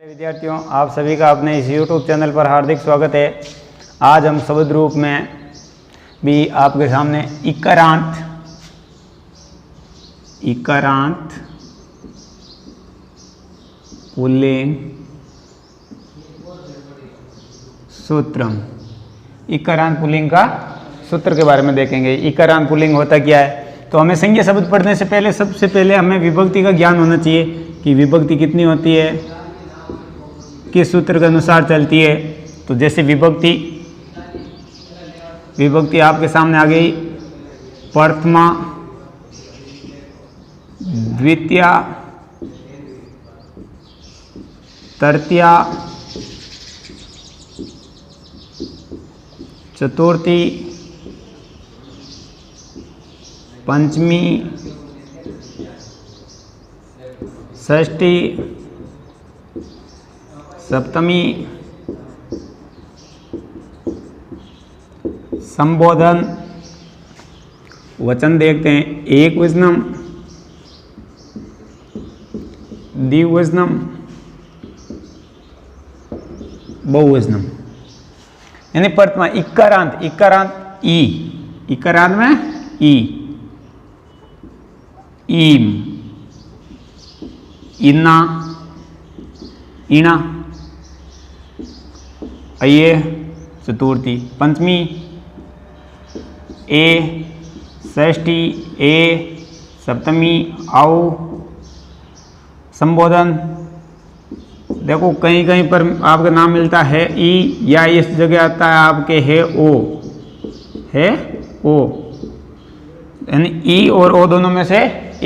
विद्यार्थियों, आप सभी का अपने इस YouTube चैनल पर हार्दिक स्वागत है। आज हम शब्द रूप में भी आपके सामने इकारांत पुल्लिंग सूत्रम, इकारांत पुल्लिंग का सूत्र के बारे में देखेंगे। इकारांत पुल्लिंग होता क्या है? तो हमें संज्ञा शब्द पढ़ने से पहले सबसे पहले हमें विभक्ति का ज्ञान होना चाहिए कि विभक्ति कितनी होती है, किस सूत्र के अनुसार चलती है। तो जैसे विभक्ति आपके सामने आ गई, प्रथमा, द्वितीया, तृतीया, चतुर्थी, पंचमी, षष्ठी, सप्तमी, संबोधन, वचन देखते हैं, एक वचनम, द्विवचनम, बहुवचनम। यानी प्रथमा इकारांत इकारांत में ईम, इन्ना, इणा, अये, चतुर्थी, पंचमी ए, षष्ठी ए, सप्तमी आओ, संबोधन। देखो कहीं कहीं पर आपका नाम मिलता है ई, या इस जगह आता है आपके है ओ, यानी ई और ओ दोनों में से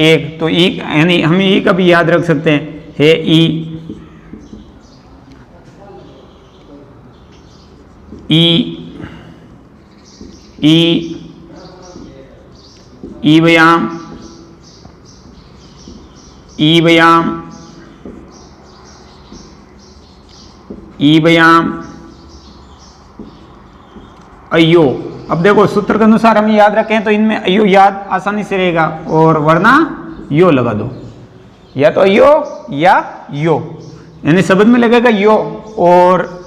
एक। तो ई यानी हम ई का भी याद रख सकते हैं, है ई व्याम, अयो। अब देखो सूत्र के अनुसार हम याद रखें तो इनमें अयो याद आसानी से रहेगा, और वरना यो लगा दो, या तो अयो या यो, यानी शब्द में लगेगा यो, और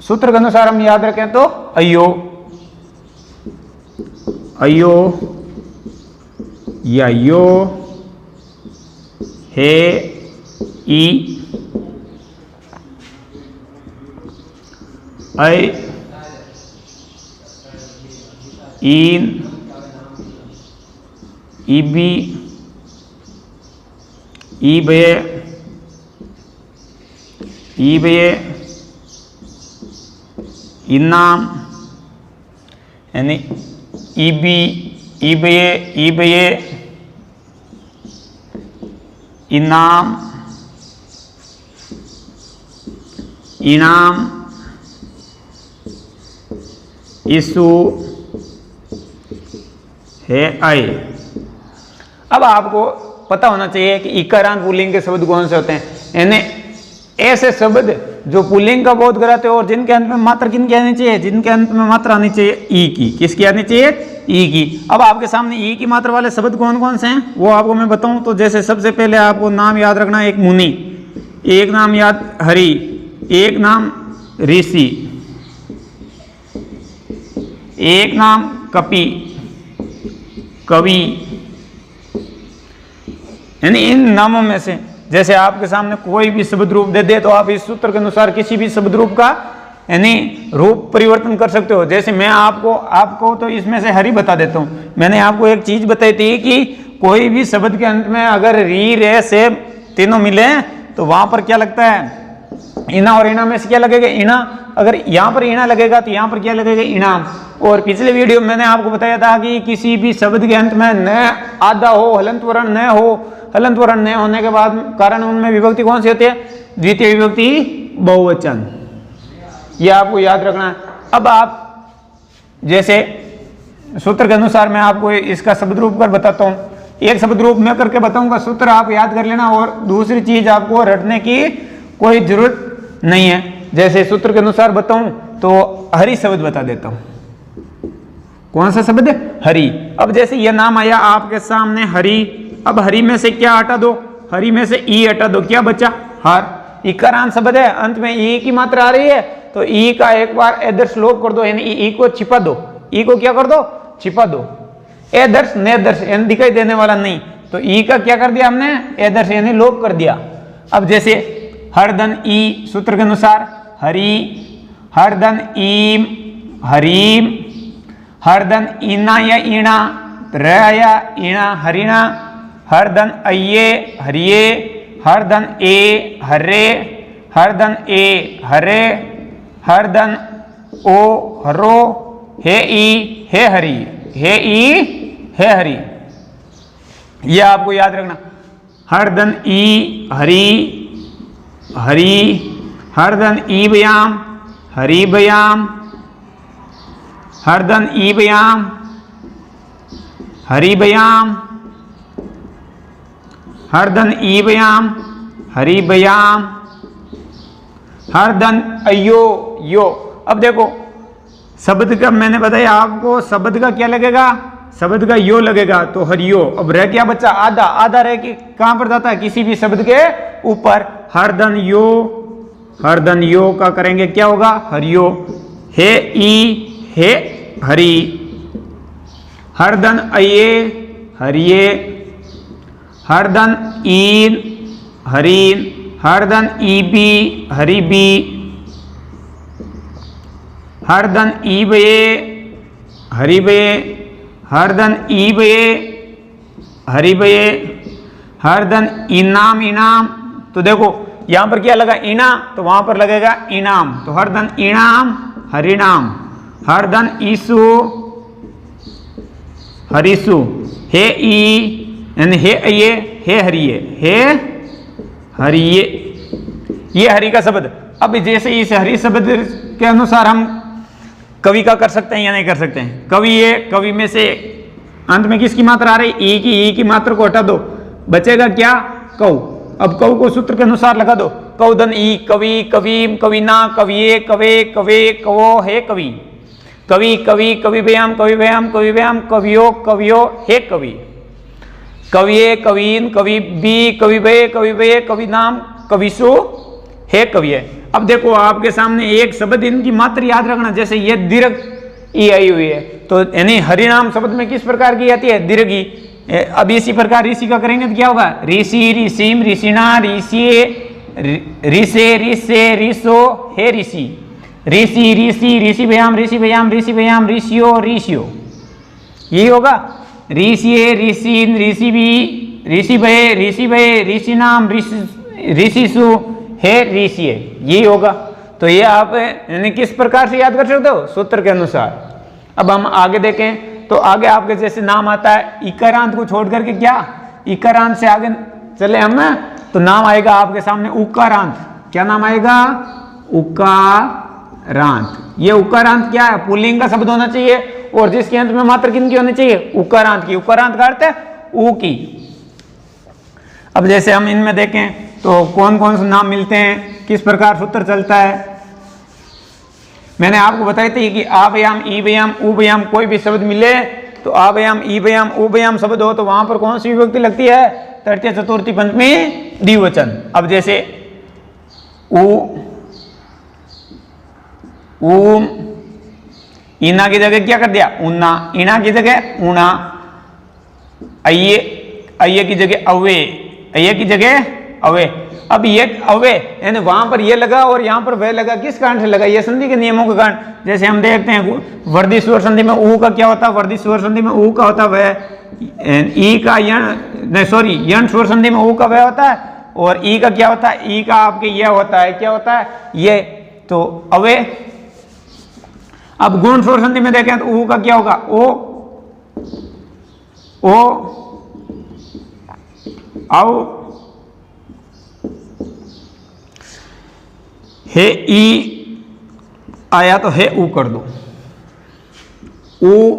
सूत्र के अनुसार हम याद रखें तो अयो या यो, है ई, ऐ, ईन, ईबी, ईबये, इन्नाम, यानी ईबये, इनाम, इनाम, ईसु, है आई। अब आपको पता होना चाहिए कि इकारांत पुल्लिंग के शब्द कौन से होते हैं, यानी ऐसे शब्द जो पुल्लिंग का बोध कराते हो और जिनके अंत में मात्रा किनकी आनी चाहिए, जिनके अंत में मात्रा आनी चाहिए ई की। किसकी आनी चाहिए? ई की। अब आपके सामने ई की मात्रा वाले शब्द कौन कौन से हैं वो आपको मैं बताऊं। तो जैसे सबसे पहले आपको नाम याद रखना है, एक मुनि, एक नाम याद हरि, एक नाम ऋषि, एक नाम कवि, यानी इन नामों में से जैसे आपके सामने कोई भी शब्द रूप दे दे तो आप इस सूत्र के अनुसार किसी भी शब्द रूप का यानी रूप परिवर्तन कर सकते हो। जैसे मैं आपको तो इसमें से हरि बता देता हूं। मैंने आपको एक चीज बताई थी कि कोई भी शब्द के अंत में अगर री, रे, से तीनों मिले तो वहां पर क्या लगता है? इना, और इना में से क्या लगेगा? इना। अगर यहाँ पर इना लगेगा तो यहाँ पर क्या लगेगा? इनाम। और पिछले वीडियो में मैंने आपको बताया था कि किसी भी शब्द के अंत में न आधा हो, हलंत वर्ण न हो, हलंत वर्ण न होने के बाद कारण उनमें विभक्ति कौन सी होती है? द्वितीय विभक्ति बहुवचन। यह आपको याद रखना है। अब आप जैसे सूत्र के अनुसार मैं आपको इसका शब्द रूप कर बताता हूँ। एक शब्द रूप मैं करके बताऊंगा, सूत्र आप याद कर लेना, और दूसरी चीज आपको रटने की कोई जरूरत नहीं है। जैसे सूत्र के अनुसार बताऊं तो हरि शब्द बता देता हूं। कौन सा शब्द है? हरि। अब जैसे यह नाम आया आपके सामने हरि, अब हरि में से क्या हटा दो? हरि में से ई हटा दो, क्या बचा? हर। इकारांत शब्द है, अंत में ई की मात्रा आ रही है, तो ई का एक बार एदर्श लोप कर दो, यानी ई को छिपा दो, ई को क्या कर दो, छिपा दो। एदर्श नेदर्श यानी दिखाई देने वाला नहीं, तो ई का क्या कर दिया हमने, एदर्श यानी लोप कर दिया। अब जैसे हरदन ई सूत्र के अनुसार हरी, हरदन ईम हरीम, हरदन ईना या ईणा, र या ईणा हरिणा, हरदन अये हरिये, हरदन ए हरे, हरदन ए हरे, हरदन ओ हरो, हे ई हे हरी, हे ई हे हरी। ये आपको याद रखना, हरदन ई हरी हरी, हरदन ई बयाम हरी बयाम, हरदन ई बयाम हरी बयाम, हरदन ई बयाम हरी बयाम, हरदन अयो यो। अब देखो शब्द का मैंने बताया आपको, शब्द का क्या लगेगा, शब्द का यो लगेगा, तो हरियो। अब रह क्या बच्चा, आधा, आधा रह के कहां पर जाता है, किसी भी शब्द के ऊपर। हरदन यो का करेंगे क्या होगा, हरियो। हे ई हे हरी, हरदन अये हरिये, हरदन ईन हरीन, हरदन ईबी हरीबी, हरदन ईबये हरिबये, हरदन ईबये हरिबये, हरदन इनाम इनाम। तो देखो यहां पर क्या लगा, इना, तो वहां पर लगेगा इनाम, तो हरदन इनाम हरिनाम, हरदन ईसु हरिसु, हे ई यानी हे अये हे हरिये, हे हरिये, ये हरि का शब्द। अब जैसे इस हरि शब्द के अनुसार हम कवि का कर सकते हैं या नहीं कर सकते हैं। कवि ये, कवि में से अंत में किसकी मात्रा आ रही, ई की मात्रा को हटा दो, बचेगा क्या, कौ। अब कौ को सूत्र के अनुसार लगा दो, कौदन ई कवि कवीम कविना कविये कवे कवे कवो हे कवि, कवि कवि कवि व्याम कवि व्याम कवि व्याम कवियो कवियो हे कवि, कविये कवीन कवि बी कवि वे कवि वे कवि नाम कविसु हे कविये। अब देखो आपके सामने एक शब्द, इनकी मात्रा याद रखना, जैसे ये दीर्घ ई आई हुई है, तो यानी हरिनाम शब्द में किस प्रकार की आती है, दीर्घी। अब इसी प्रकार ऋषि का करेंगे तो क्या होगा, ऋषि ऋषिम ऋषिना ऋषिये ऋषे ऋषे ऋषो हे ऋषि, ऋषि ऋषि ऋषि भयाम ऋषि भयाम ऋषि भयाम ऋषियो ऋषियो, यही होगा। ऋषिये ऋषिन ऋषिवी ऋषि भये ऋषि भये ऋषिनाम ऋषिसु हे ऋषिये, यही होगा। तो ये आप यानी किस प्रकार से याद कर सकते हो, सूत्र के अनुसार। अब हम आगे देखें तो आगे आपके जैसे नाम आता है, इकारांत को छोड़ करके क्या, इकारांत से आगे चले हम ना, तो नाम आएगा आपके सामने उकारांत। क्या नाम आएगा, उकारांत। ये उकारांत क्या है, पुल्लिंग का शब्द होना चाहिए, और जिसके अंत में मात्र किनकी होनी चाहिए, उकारांत की। उकारांत का अर्थ है ऊ की। अब जैसे हम इनमें देखें तो कौन कौन से नाम मिलते हैं, किस प्रकार सूत्र चलता है। मैंने आपको बताई थी कि आ बयाम ई बयाम ऊ बयाम कोई भी शब्द मिले तो आ बयाम ई बयाम ऊ बयाम शब्द हो तो वहां पर कौन सी विभक्ति लगती है, तृतीय चतुर्थी पंचमी द्विवचन। अब जैसे ऊ ऊम, इना की जगह क्या कर दिया, ऊना, इना की जगह ऊना, अये अये की जगह अवे, अये की जगह अवे। अब ये अवे यानी वहां पर ये लगा और यहां पर वह लगा, किस कारण से लगा, ये संधि के नियमों के कारण। जैसे हम देखते हैं वर्धी स्वर संधि में ऊ का क्या होता है, वर्धी स्वर संधि में ऊ का होता है वह, ई का यण सॉरी यण स्वर संधि में ऊ का वह होता है, और ई का क्या होता है, ई का आपके यह होता है, क्या होता है ये, तो अवे। अब गुण स्वर संधि में देखें तो ऊ का क्या होगा, ओ आओ, हे ई आया तो हे ऊ कर दो, ऊ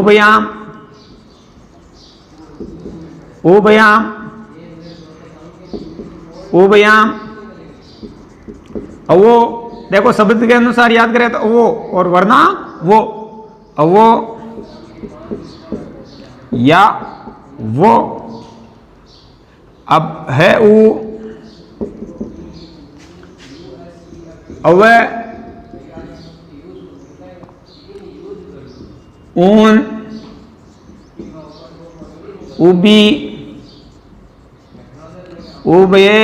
बयाम ऊ बयाम ऊ बयाम अवो। देखो शब्द के अनुसार याद करें तो अवो, और वरना वो, अवो या वो, अब है ऊ, अवे, ऊन, उबी, उबये,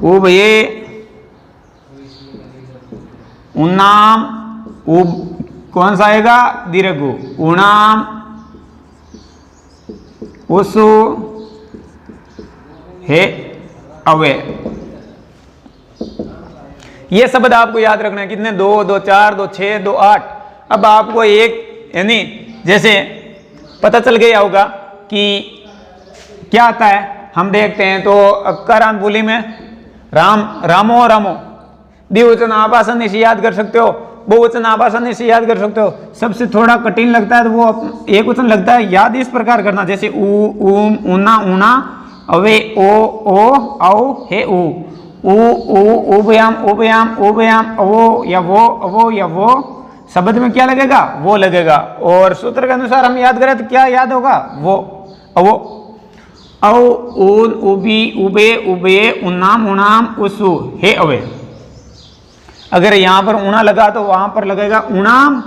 उबये, उन्नाम, उब कौन सा आएगा? दीर्घ, उणाम, उसु, हे, अवे। ये शब्द आपको याद रखना है। कितने? 2, 2, 4, 2, 6, 2, 8। अब आपको एक यानी जैसे पता चल गया होगा कि क्या आता है। हम देखते हैं तो करान बोली में राम, रामो, रामो, द्विवचन आप आसानी से याद कर सकते हो, बहुवचन आप आसानी से याद कर सकते हो। सबसे थोड़ा कठिन लगता है तो वो एक वचन लगता है। याद इस प्रकार करना, जैसे ऊ, ऊम, ऊना, ऊना, अवे, ओ, औ, हे, ऊ, उभयाम, उभयाम, उभयाम, अवो या वो, अवो या वो। शब्द में क्या लगेगा? वो लगेगा। और सूत्र के अनुसार हम याद करें तो क्या याद होगा? वो, अवो, औ, ऊन, उबी, उबे, उबये, उन्नाम, उणाम, उसु, हे, अवे। अगर यहां पर ऊना लगा तो वहां पर लगेगा उणाम।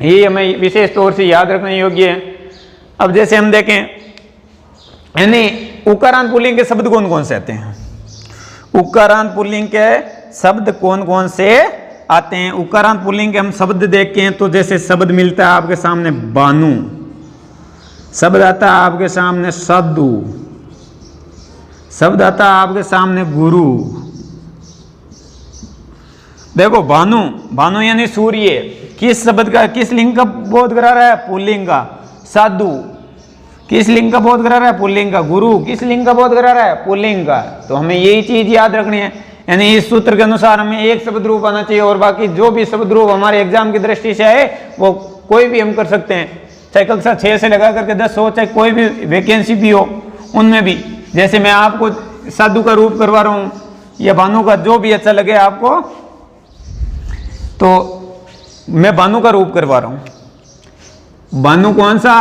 ये हमें विशेष तौर से याद रखने योग्य है। अब जैसे हम देखें यानी उकारांत पुल्लिंग के शब्द कौन कौन से आते हैं? उकारांत पुल्लिंग के शब्द कौन कौन से आते हैं? उकारांत पुल्लिंग के हम शब्द देखें तो जैसे शब्द मिलता है आपके सामने बानु, शब्द आता है आपके सामने सद्दू, शब्द आता है आपके सामने गुरु। देखो भानु, भानु यानी सूर्य, किस शब्द का, किस लिंग का बोध करा रहा है? पुल्लिंग का। साधु किस लिंग का बोध करा रहा है? पुल्लिंग का। गुरु किस लिंग का बोध करा रहा है? पुल्लिंग का। तो हमें यही चीज याद रखनी है। यानी इस सूत्र के अनुसार हमें एक शब्द रूप आना चाहिए और बाकी जो भी शब्द रूप हमारे एग्जाम की दृष्टि से आए वो कोई भी हम कर सकते हैं, चाहे कक्षा 6 से लगा करके 10 हो, चाहे कोई भी वैकेंसी भी हो उनमें भी। जैसे मैं आपको साधु का रूप करवा रहा हूं या भानु का, जो भी अच्छा लगे आपको, तो मैं भानु का रूप करवा रहा हूं। भानु कौन सा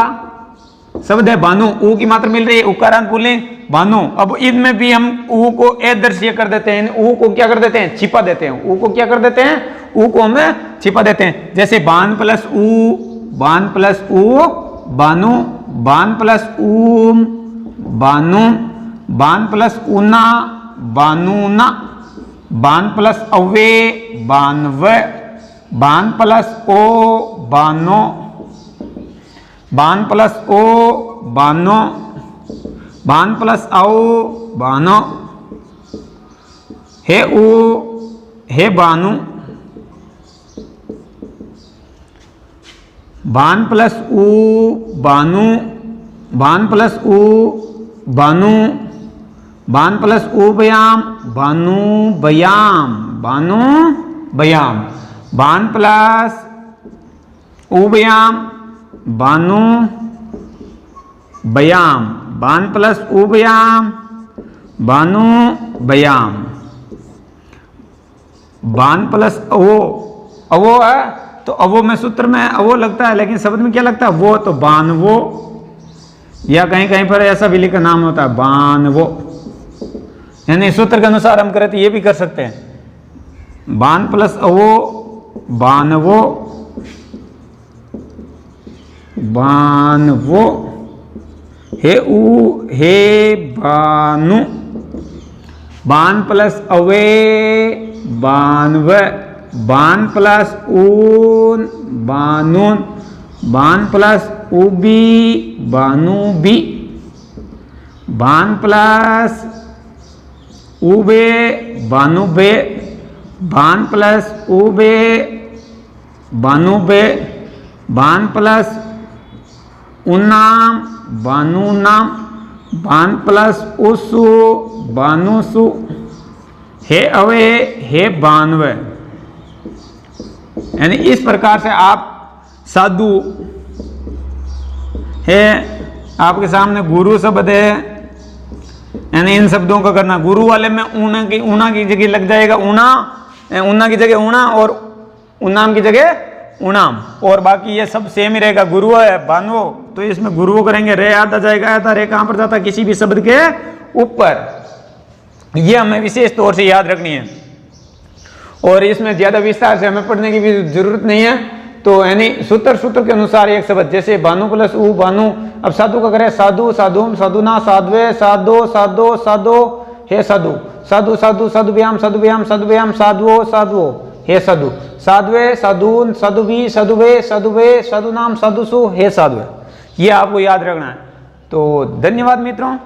शब्द है? भानु, ऊ की मात्रा मिल रही है, उकारांत पुल्लिंग भानु। अब इनमें भी हम ऊ को एदर्शीय कर देते हैं, ऊ को क्या कर देते हैं? छिपा देते हैं। ऊ को क्या कर देते हैं? ऊ को हमें छिपा देते हैं। जैसे बान प्लस ऊ, बान प्लस ऊ, बानु, बान प्लस ऊम, बानु, बान प्लस ऊना, बानुना, बान प्लस अवे, बानव, बान प्लस ओ, बानो, बान प्लस ओ, बानो, बान प्लस औ, बानो, हे ऊ, हे बानु, बान प्लस ऊ, बानु, बान प्लस ऊ, बानु, बान प्लस उभयाम, बानु बयाम, बानु बयाम, बान प्लस उभयाम, बानु बयाम, बान प्लस उभयाम, बानु बयाम, बान प्लस अवो, अवो है तो अवो में सूत्र में अवो लगता है, लेकिन शब्द में क्या लगता है? वो। तो बानवो, या कहीं कहीं पर ऐसा भी लिखा नाम होता है बानवो। यानी सूत्र के अनुसार हम करें तो ये भी कर सकते हैं। बान प्लस अवो, बानवो, बानवो, हे ऊ, हे बानु, बान प्लस अवे, बानव, बान प्लस ऊन, बानून, बान प्लस उबी, बानुबी, बान प्लस उबे, बानुबे, बान प्लस उबे, बानुबे, बान प्लस उन्नाम, बानुनाम, बान प्लस उसु, बानुसु, हे अवे, हे बानवे। यानी इस प्रकार से आप साधु है, आपके सामने गुरु शब्द है, यानी इन शब्दों का करना। गुरु वाले में ऊना की जगह लग जाएगा ऊना, ऊना की जगह ऊना और उन्नाम की जगह उणाम, और बाकी ये सब सेम ही रहेगा। गुरुओ है भानुओ, तो इसमें गुरुओ करेंगे, रे आता जाएगा, आता रे कहां पर जाता, किसी भी शब्द के ऊपर। ये हमें विशेष तौर से याद रखनी है, और इसमें ज्यादा विस्तार से हमें पढ़ने की भी जरूरत नहीं है। तो यानी सूत्र के अनुसार एक शब्द, जैसे भानु प्लस उ भानु, अब साधु का करें साधु साधुम साधुना साध्वे साधो साधो साधो हे साधु, साधु साधु साधुभ्याम साधुभ्याम साधुभ्याम साधुओ साधुओ हे साधु, साध्वे साधुन साधुभी साधुभे साधुभे साधुनाम साधुसु हे साधुवे। ये आपको याद रखना है। तो धन्यवाद मित्रों।